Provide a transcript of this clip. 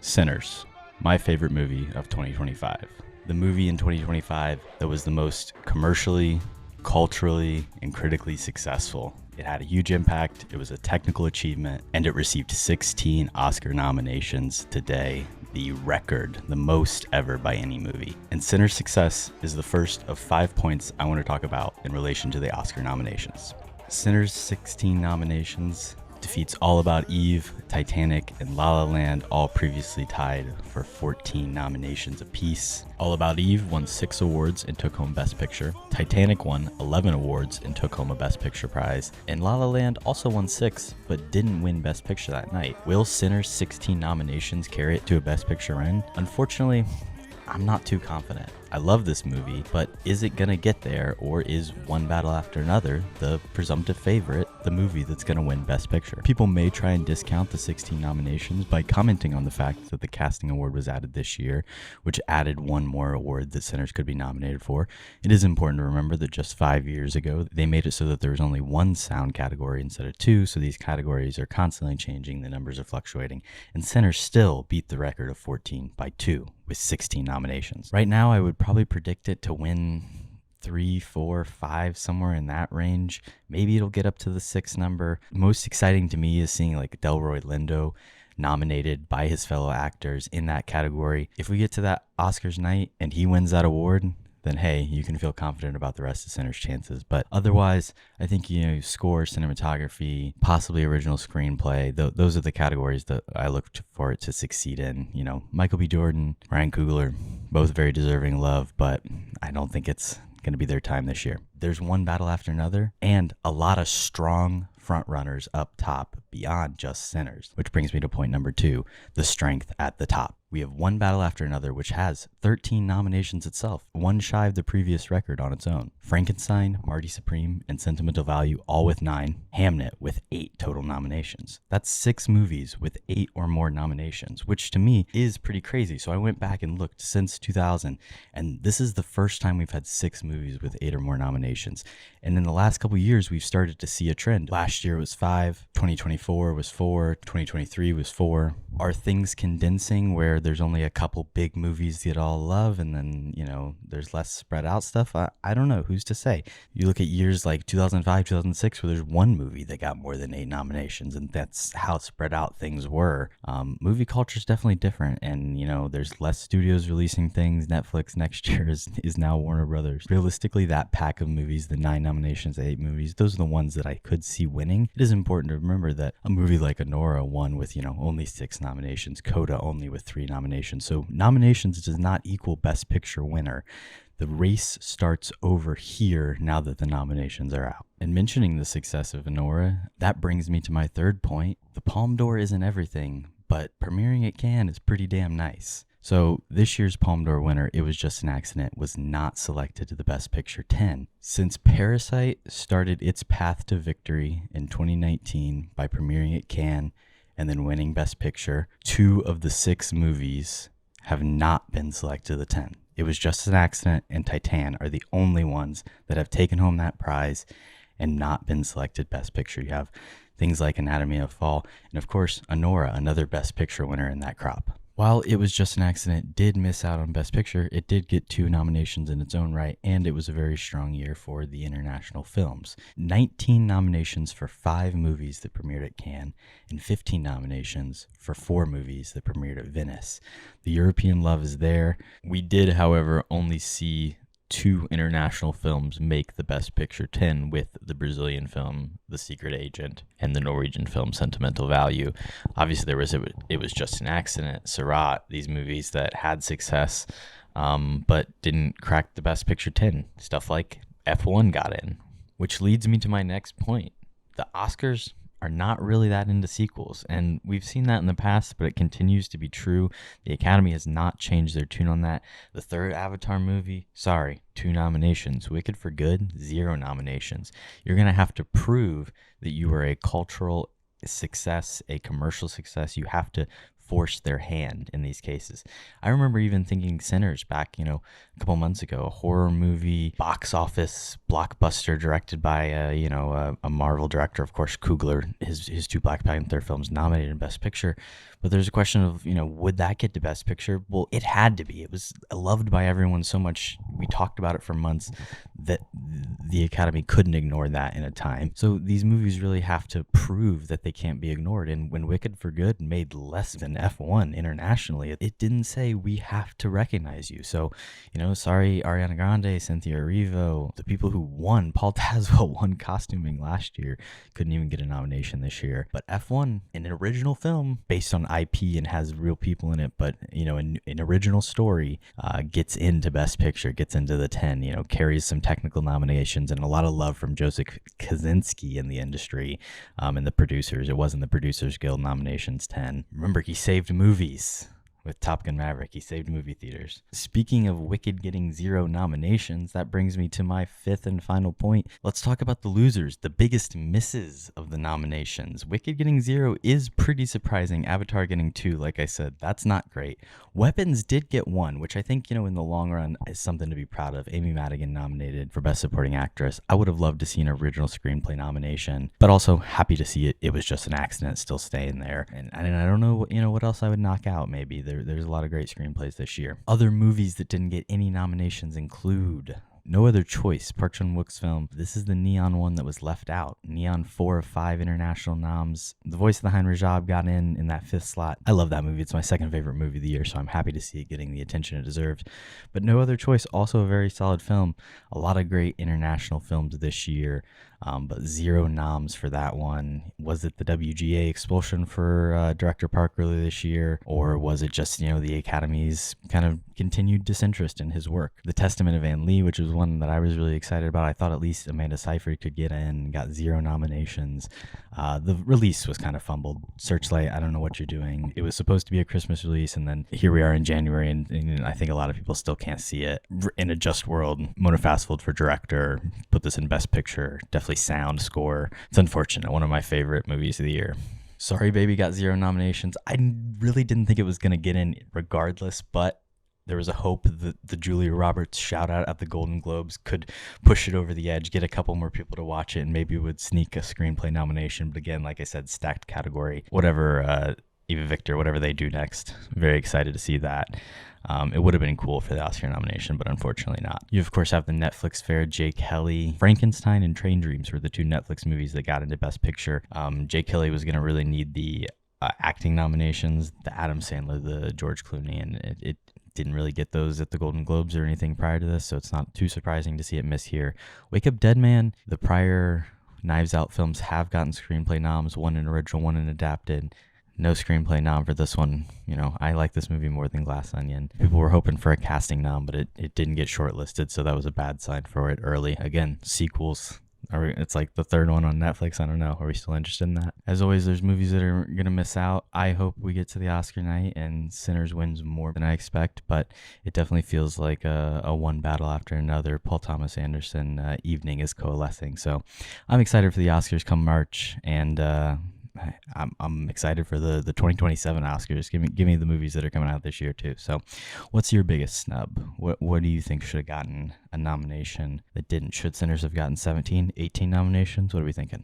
Sinners, my favorite movie of 2025. The movie in 2025 that was the most commercially, culturally, and critically successful. It had a huge impact, it was a technical achievement, and it received 16 Oscar nominations today, the record, the most ever by any movie. And Sinners' success is the first of 5 points I want to talk about in relation to the Oscar nominations. Sinners' 16 nominations defeats All About Eve, Titanic, and La La Land, all previously tied for 14 nominations apiece. All About Eve won 6 awards and took home Best Picture. Titanic won 11 awards and took home a Best Picture prize. And La La Land also won 6, but didn't win Best Picture that night. Will Sinners' 16 nominations carry it to a Best Picture win? Unfortunately, I'm not too confident. I love this movie, but is it gonna get there, or is One Battle After Another the presumptive favorite, the movie that's gonna win Best Picture? People may try and discount the 16 nominations by commenting on the fact that the casting award was added this year, which added one more award that Sinners could be nominated for. It is important to remember that just 5 years ago, they made it so that there was only one sound category instead of 2, so these categories are constantly changing, the numbers are fluctuating, and Sinners still beat the record of 14 by 2 with 16 nominations. Right now, I would probably predict it to win 3, 4, 5, somewhere in that range. Maybe it'll get up to the 6 number. Most exciting to me is seeing like Delroy Lindo nominated by his fellow actors in that category. If we get to that Oscars night and he wins that award, then hey, you can feel confident about the rest of Sinners' chances. But otherwise, I think, score, cinematography, possibly original screenplay, those are the categories that I look for it to succeed in. Michael B. Jordan, Ryan Coogler, both very deserving love, but I don't think it's going to be their time this year. There's One Battle After Another and a lot of strong front runners up top beyond just Sinners, which brings me to point number 2, the strength at the top. We have One Battle After Another, which has 13 nominations itself, one shy of the previous record on its own. Frankenstein, Marty Supreme, and Sentimental Value all with 9. Hamnet with 8 total nominations. That's 6 movies with 8 or more nominations, which to me is pretty crazy. So I went back and looked since 2000, and this is the first time we've had 6 movies with 8 or more nominations. And in the last couple of years, we've started to see a trend. Last year it was 5, 2024 was 4, 2023 was 4. Are things condensing where there's only a couple big movies that all love and then, there's less spread out stuff? I don't know. Who's to say? You look at years like 2005, 2006, where there's one movie that got more than 8 nominations, and that's how spread out things were. Movie culture is definitely different, and, there's less studios releasing things. Netflix next year is now Warner Brothers. Realistically, that pack of movies, the 9 nominations, 8 movies, those are the ones that I could see winning. It is important to remember that a movie like Anora won with, only 6 nominations, Coda only with 3 nominations. So nominations does not equal Best Picture winner. The race starts over here now that the nominations are out. And mentioning the success of Anora, that brings me to my third point. The Palme d'Or isn't everything, but premiering at Cannes is pretty damn nice. So this year's Palme d'Or winner, It Was Just an Accident, was not selected to the Best Picture 10. Since Parasite started its path to victory in 2019 by premiering at Cannes and then winning Best Picture, 2 of the 6 movies have not been selected to the 10. It Was Just an Accident and Titan are the only ones that have taken home that prize and not been selected Best Picture. You have things like Anatomy of a Fall, and of course, Anora, another Best Picture winner in that crop. While It Was Just an Accident did miss out on Best Picture, it did get 2 nominations in its own right, and it was a very strong year for the international films. 19 nominations for 5 movies that premiered at Cannes, and 15 nominations for 4 movies that premiered at Venice. The European love is there. We did, however, only see 2 international films make the Best Picture 10, with the Brazilian film The Secret Agent and the Norwegian film Sentimental Value. Obviously, there was It Was Just an Accident, Surat, these movies that had success, but didn't crack the Best Picture 10. Stuff like F1 got in, which leads me to my next point. The Oscars are not really that into sequels, and we've seen that in the past, but it continues to be true. The Academy has not changed their tune on that. The third Avatar movie, 2 nominations. Wicked for Good, 0 nominations. You're going to have to prove that you are a cultural success, a commercial success. You have to force their hand in these cases. I remember even thinking Sinners back, a couple months ago, a horror movie, box office blockbuster directed by a Marvel director, of course, Coogler, his two Black Panther films nominated in Best Picture. But there's a question of, would that get to Best Picture? Well, it had to be. It was loved by everyone so much. We talked about it for months that the Academy couldn't ignore that in a time. So these movies really have to prove that they can't be ignored. And when Wicked for Good made less than F1 internationally, it didn't say we have to recognize you. So, sorry, Ariana Grande, Cynthia Erivo, the people who won, Paul Tazwell won costuming last year, couldn't even get a nomination this year. But F1, an original film based on IP and has real people in it, but, an original story, gets into Best Picture, gets into the 10, carries some technical nominations and a lot of love from Joseph Kaczynski in the industry and the producers. It wasn't the Producers Guild nominations 10. Remember, he saved movies. With Top Gun Maverick, he saved movie theaters. Speaking of Wicked getting 0 nominations, that brings me to my 5th and final point. Let's talk about the losers, the biggest misses of the nominations. Wicked getting 0 is pretty surprising. Avatar getting 2, like I said, that's not great. Weapons did get 1, which I think, in the long run is something to be proud of. Amy Madigan nominated for Best Supporting Actress. I would have loved to see an original screenplay nomination, but also happy to see it was just an accident still staying there. And I don't know, what else I would knock out maybe. There's a lot of great screenplays this year. Other movies that didn't get any nominations include No Other Choice, Park Chan-wook's film. This is the Neon one that was left out. Neon 4 of 5 international noms. The Voice of the Hein Rajab got in that 5th slot. I love that movie. It's my 2nd favorite movie of the year, so I'm happy to see it getting the attention it deserves. But No Other Choice, also a very solid film. A lot of great international films this year. But 0 noms for that one. Was it the WGA expulsion for director Park earlier this year? Or was it just, the Academy's kind of continued disinterest in his work? The Testament of Anne Lee, which was one that I was really excited about. I thought at least Amanda Seyfried could get in, got 0 nominations. The release was kind of fumbled. Searchlight, I don't know what you're doing. It was supposed to be a Christmas release, and then here we are in January, and I think a lot of people still can't see it. In a Just World, Mona Fastfield for director, put this in Best Picture, definitely sound score. It's unfortunate. One of my favorite movies of the year. Sorry Baby got 0 nominations. I really didn't think it was going to get in regardless, but there was a hope that the Julia Roberts shout out at the Golden Globes could push it over the edge, get a couple more people to watch it, and maybe it would sneak a screenplay nomination. But again, like I said, stacked category. Whatever Eva Victor, whatever they do next, very excited to see that. It would have been cool for the Oscar nomination, but unfortunately not. You, of course, have the Netflix fare. Jake Kelly, Frankenstein, and Train Dreams were the 2 Netflix movies that got into Best Picture. Jake Kelly was going to really need the acting nominations, the Adam Sandler, the George Clooney, and it didn't really get those at the Golden Globes or anything prior to this, so it's not too surprising to see it miss here. Wake Up Dead Man, the prior Knives Out films have gotten screenplay noms, one in original, one in adapted. No screenplay nom for this one. I like this movie more than Glass Onion. People were hoping for a casting nom, but it didn't get shortlisted, so that was a bad sign for it early. Again, sequels. It's like the 3rd one on Netflix. I don't know. Are we still interested in that? As always, there's movies that are going to miss out. I hope we get to the Oscar night and Sinners wins more than I expect, but it definitely feels like a one battle after another. Paul Thomas Anderson evening is coalescing. So I'm excited for the Oscars come March, and I'm excited for the 2027 Oscars. Give me the movies that are coming out this year too. So what's your biggest snub? What do you think should have gotten a nomination that didn't? Should Sinners have gotten 17, 18 nominations? What are we thinking?